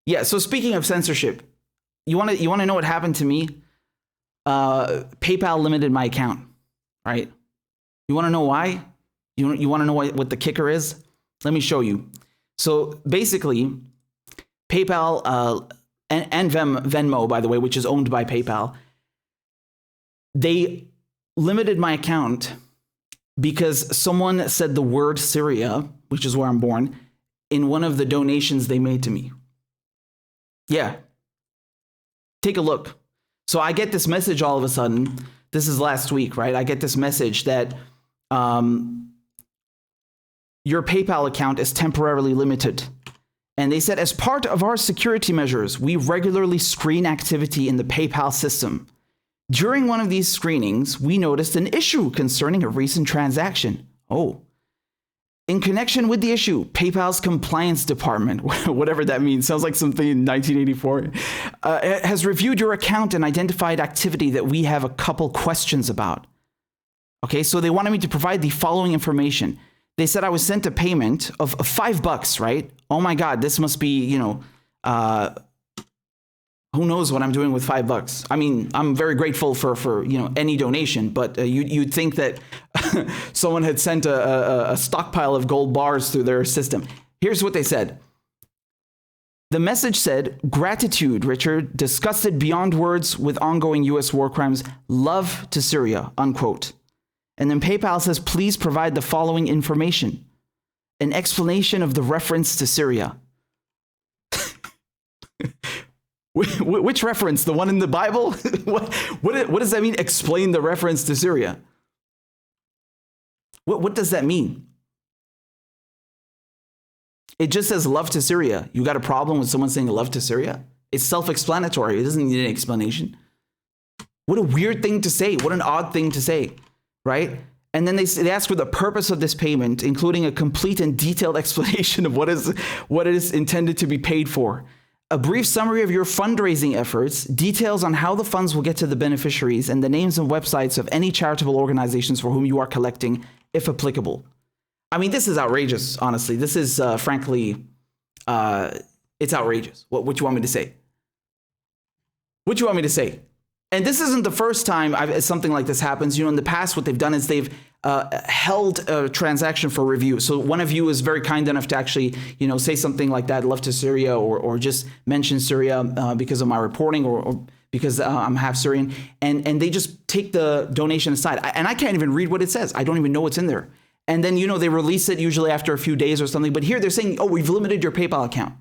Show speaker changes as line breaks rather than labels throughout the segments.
Yeah. So speaking of censorship, you want to know what happened to me? PayPal limited my account, right? You want to know why? You want to know what the kicker is? Let me show you. So basically, PayPal and Venmo, by the way, which is owned by PayPal, they limited my account because someone said the word Syria, which is where I'm born, in one of the donations they made to me. Yeah. Take a look. So I get this message all of a sudden. This is last week, right? I get this message that your PayPal account is temporarily limited. And they said, as part of our security measures, we regularly screen activity in the PayPal system. During one of these screenings, we noticed an issue concerning a recent transaction. Oh. In connection with the issue, PayPal's compliance department, whatever that means, sounds like something in 1984, has reviewed your account and identified activity that we have a couple questions about. Okay, so they wanted me to provide the following information. They said I was sent a payment of $5, right? Oh my God, this must be, who knows what I'm doing with $5? I mean, I'm very grateful for any donation, but you'd think that someone had sent a stockpile of gold bars through their system. Here's what they said. The message said, gratitude, Richard, disgusted beyond words with ongoing U.S. war crimes, love to Syria, unquote. And then PayPal says, please provide the following information. An explanation of the reference to Syria. Which reference? The one in the Bible? What does that mean? Explain the reference to Syria. What does that mean? It just says love to Syria. You got a problem with someone saying love to Syria? It's self-explanatory. It doesn't need an explanation. What a weird thing to say. What an odd thing to say, right? And then they ask for the purpose of this payment, including a complete and detailed explanation of what it is intended to be paid for. A brief summary of your fundraising efforts, details on how the funds will get to the beneficiaries, and the names and websites of any charitable organizations for whom you are collecting, if applicable. I mean, this is outrageous, honestly. This is, frankly, it's outrageous. What you want me to say? What you want me to say? And this isn't the first time something like this happens. In the past, what they've done is they've held a transaction for review. So one of you is very kind enough to actually, say something like that, love to Syria, or just mention Syria because of my reporting or because I'm half Syrian. And they just take the donation aside. And I can't even read what it says. I don't even know what's in there. And then, they release it usually after a few days or something. But here they're saying, oh, we've limited your PayPal account.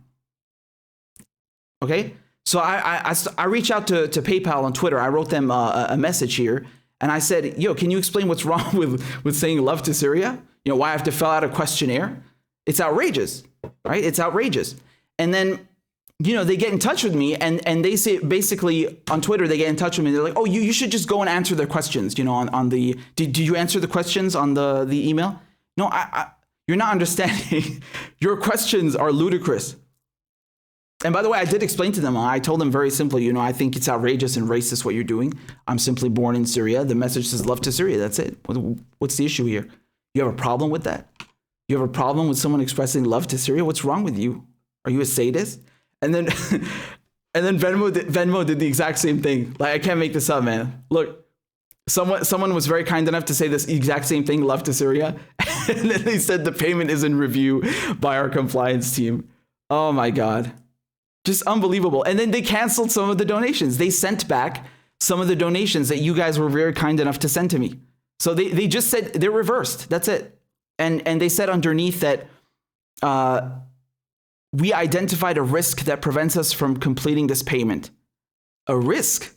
Okay? So I reached out to PayPal on Twitter. I wrote them a message here. And I said, can you explain what's wrong with saying love to Syria? Why I have to fill out a questionnaire? It's outrageous, right? It's outrageous. And then, they get in touch with me and they say, basically on Twitter, they get in touch with me. They're like, oh, you should just go and answer their questions, on the, did you answer the questions on the email? No, you're not understanding. Your questions are ludicrous. And by the way, I did explain to them, I told them very simply, I think it's outrageous and racist what you're doing. I'm simply born in Syria. The message says love to Syria. That's it. What's the issue here? You have a problem with that? You have a problem with someone expressing love to Syria? What's wrong with you? Are you a sadist? And then Venmo did the exact same thing. Like, I can't make this up, man. Look, someone was very kind enough to say this exact same thing, love to Syria. And then they said the payment is in review by our compliance team. Oh my God. Just unbelievable. And then they canceled some of the donations. They sent back some of the donations that you guys were very kind enough to send to me. So they just said they're reversed. That's it. And they said underneath that we identified a risk that prevents us from completing this payment. A risk?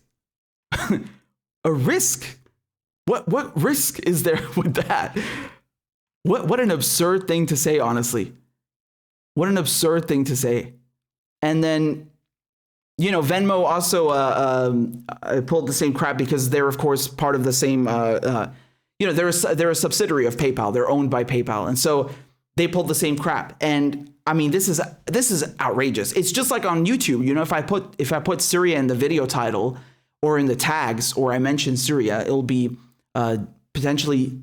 A risk? What risk is there with that? What an absurd thing to say, honestly. What an absurd thing to say. And then, Venmo also pulled the same crap because they're, of course, part of the same, they're a subsidiary of PayPal. They're owned by PayPal. And so they pulled the same crap. And I mean, this is outrageous. It's just like on YouTube. If I put Syria in the video title or in the tags or I mention Syria, it'll be potentially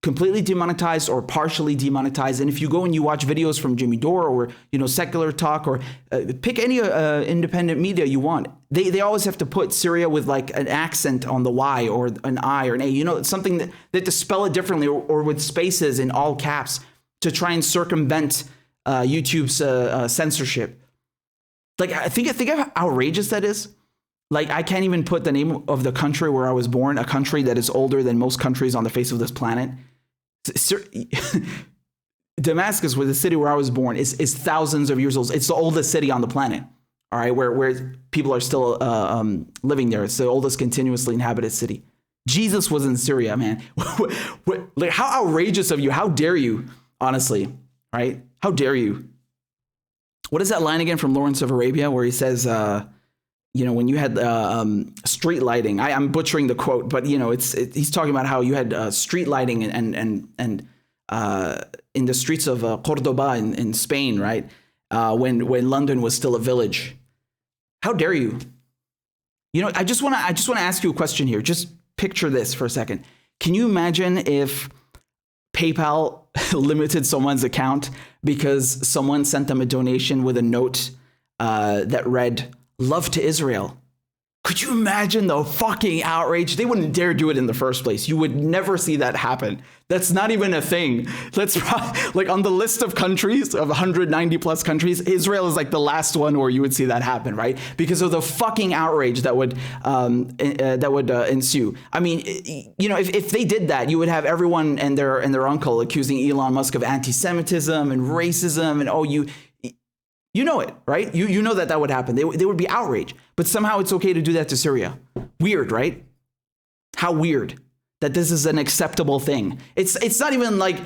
completely demonetized or partially demonetized. And if you go and you watch videos from Jimmy Dore or, Secular Talk or pick any independent media you want, they always have to put Syria with like an accent on the Y or an I or an A, something that they have to spell it differently or with spaces in all caps to try and circumvent YouTube's censorship. Like, I think how outrageous that is. Like, I can't even put the name of the country where I was born, a country that is older than most countries on the face of this planet. Damascus, where the city where I was born, is thousands of years old. It's the oldest city on the planet. All right, where people are still living there. It's the oldest continuously inhabited city. Jesus was in Syria, man. Like, how outrageous of you? How dare you? Honestly, right? How dare you? What is that line again from Lawrence of Arabia where he says, when you had street lighting? I'm butchering the quote, but he's talking about how you had street lighting and in the streets of Cordoba in Spain, right? When London was still a village. How dare you? I just want to ask you a question here. Just picture this for a second. Can you imagine if PayPal limited someone's account because someone sent them a donation with a note that read, "Love to Israel"? Could you imagine the fucking outrage? They wouldn't dare do it in the first place. You would never see that happen. That's not even a thing. That's like on the list of countries, of 190 plus countries, Israel is like the last one where you would see that happen, right? Because of the fucking outrage that would ensue. I mean, if they did that, you would have everyone and their uncle accusing Elon Musk of anti-Semitism and racism and you know it, right? You know that would happen. They would be outraged. But somehow it's okay to do that to Syria. Weird, right? How weird that this is an acceptable thing. It's not even like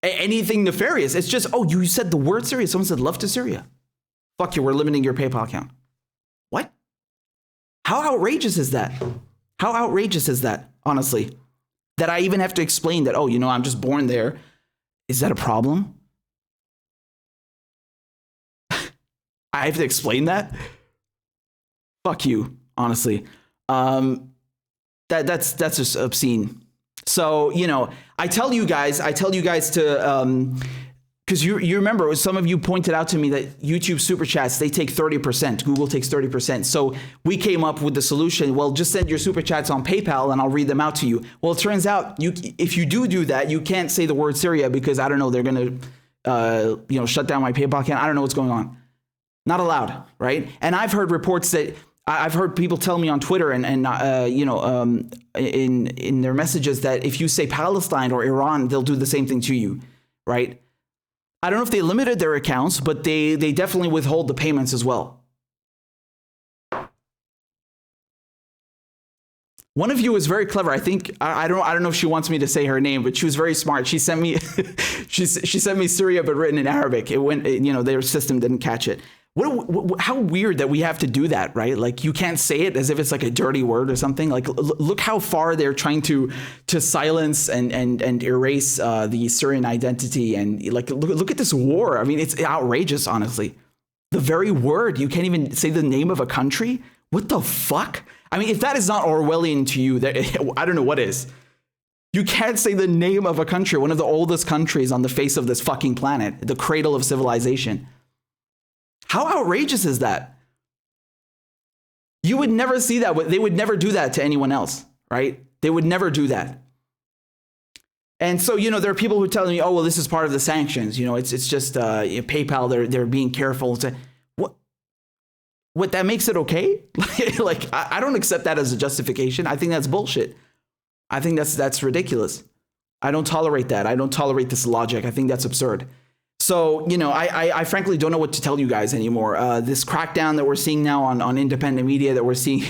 anything nefarious. It's just, you said the word Syria. Someone said love to Syria. Fuck you, we're limiting your PayPal account. What? How outrageous is that? How outrageous is that, honestly? That I even have to explain that, I'm just born there. Is that a problem? I have to explain that? Fuck you, honestly. That's just obscene. So, I tell you guys to, because you remember, some of you pointed out to me that YouTube super chats, they take 30%. Google takes 30%. So we came up with the solution. Well, just send your super chats on PayPal and I'll read them out to you. Well, it turns out if you do that, you can't say the word Syria because I don't know, they're going to, shut down my PayPal account. I don't know what's going on. Not allowed, right? And I've heard reports that I've heard people tell me on Twitter and in their messages that if you say Palestine or Iran, they'll do the same thing to you, right? I don't know if they limited their accounts, but they definitely withhold the payments as well. One of you was very clever. I think I don't know if she wants me to say her name, but she was very smart. She sent me she sent me Syria, but written in Arabic. It went, their system didn't catch it. How weird that we have to do that, right? Like, you can't say it as if it's like a dirty word or something. Like, look how far they're trying to silence and erase the Syrian identity. And like, look at this war. I mean, it's outrageous, honestly. The very word, you can't even say the name of a country. What the fuck? I mean, if that is not Orwellian to you, I don't know what is. You can't say the name of a country, one of the oldest countries on the face of this fucking planet, the cradle of civilization. How outrageous is that? You would never see that. They would never do that to anyone else, right? They would never do that. And so, there are people who tell me, this is part of the sanctions. It's just PayPal, they're being careful. What, that makes it okay? Like, I don't accept that as a justification. I think that's bullshit. I think that's ridiculous. I don't tolerate that. I don't tolerate this logic. I think that's absurd. So, I frankly don't know what to tell you guys anymore. This crackdown that we're seeing now on independent media that we're seeing,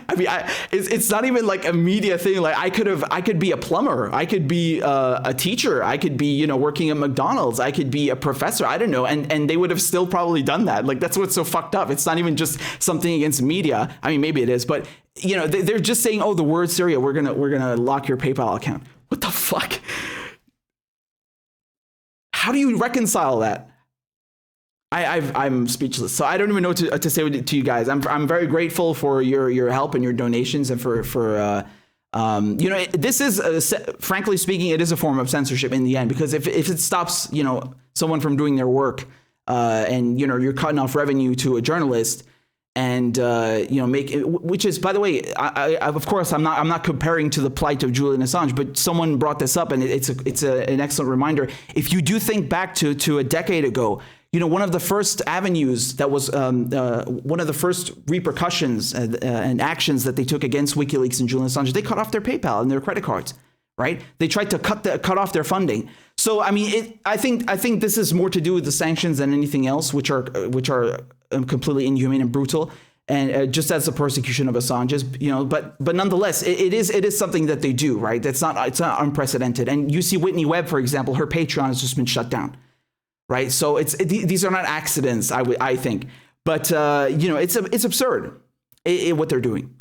I mean, it's not even like a media thing. Like, I could be a plumber. I could be a teacher. I could be, working at McDonald's. I could be a professor. I don't know. And they would have still probably done that. Like, that's what's so fucked up. It's not even just something against media. I mean, maybe it is, but they're just saying, the word Syria, we're going to lock your PayPal account. What the fuck? How do you reconcile that? I'm speechless. So I don't even know what to say to you guys. I'm very grateful for your help and your donations and for This is, frankly speaking, it is a form of censorship in the end, because if it stops, someone from doing their work, and, you're cutting off revenue to a journalist, and which is, by the way, I of course I'm not comparing to the plight of Julian Assange, but someone brought this up, and it's an excellent reminder. If you do think back to a decade ago, one of the first avenues that was one of the first repercussions and actions that they took against WikiLeaks and Julian Assange, they cut off their PayPal and their credit cards, right? They tried to cut off their funding. So I mean, I think this is more to do with the sanctions than anything else, which are completely inhumane and brutal, and just as the persecution of Assange is, but nonetheless, it is something that they do, right? It's not unprecedented. And you see Whitney Webb, for example, her Patreon has just been shut down, right? So these are not accidents, I think, but it's absurd what they're doing.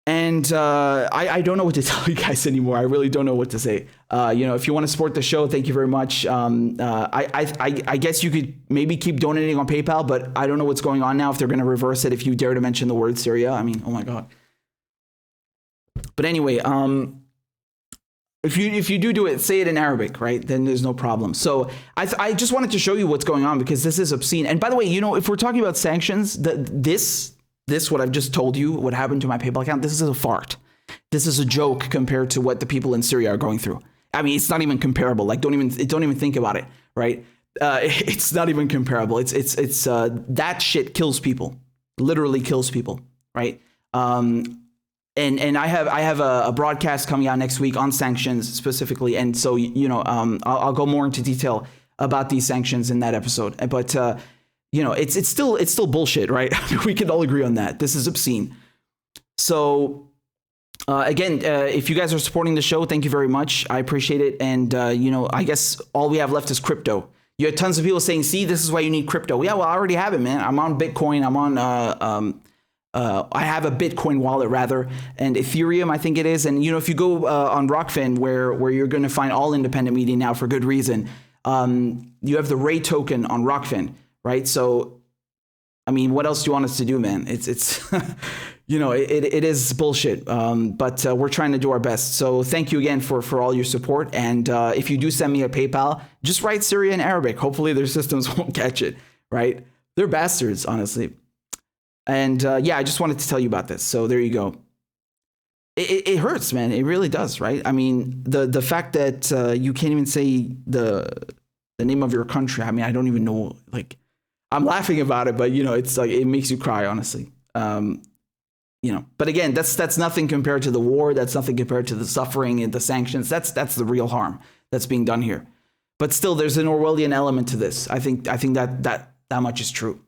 And I don't know what to tell you guys anymore. I really don't know what to say. If you want to support the show, thank you very much. I guess you could maybe keep donating on PayPal, but I don't know what's going on now, if they're going to reverse it if you dare to mention the word Syria. I mean, oh my God. But anyway, if you do it, say it in Arabic, right? Then there's no problem. So I just wanted to show you what's going on, because this is obscene. And by the way, if we're talking about sanctions, this, what I've just told you, what happened to my PayPal account, this is a fart. This is a joke compared to what the people in Syria are going through. I mean, it's not even comparable. Like, don't even think about it, right? It's not even comparable. It's that shit kills people, literally kills people, right? And I have a broadcast coming out next week on sanctions specifically, and so I'll go more into detail about these sanctions in that episode. But it's still bullshit, right? We can all agree on that. This is obscene. So again, if you guys are supporting the show, thank you very much. I appreciate it. And I guess all we have left is crypto. You had tons of people saying, "See, this is why you need crypto." Yeah, well, I already have it, man. I'm on Bitcoin. I'm on I have a Bitcoin wallet rather, and Ethereum, I think it is. And if you go on Rockfin, where you're going to find all independent media now for good reason, you have the Ray token on Rockfin. Right. So, I mean, what else do you want us to do, man? It's it is bullshit. But we're trying to do our best. So thank you again for all your support. And if you do send me a PayPal, just write Syria in Arabic. Hopefully their systems won't catch it. Right. They're bastards, honestly. And I just wanted to tell you about this. So there you go. It hurts, man. It really does. Right. I mean, the fact that you can't even say the name of your country. I mean, I don't even know, like, I'm laughing about it, but it's like, it makes you cry, honestly. But again, that's nothing compared to the war. That's nothing compared to the suffering and the sanctions. That's the real harm that's being done here. But still, there's an Orwellian element to this. I think that much is true.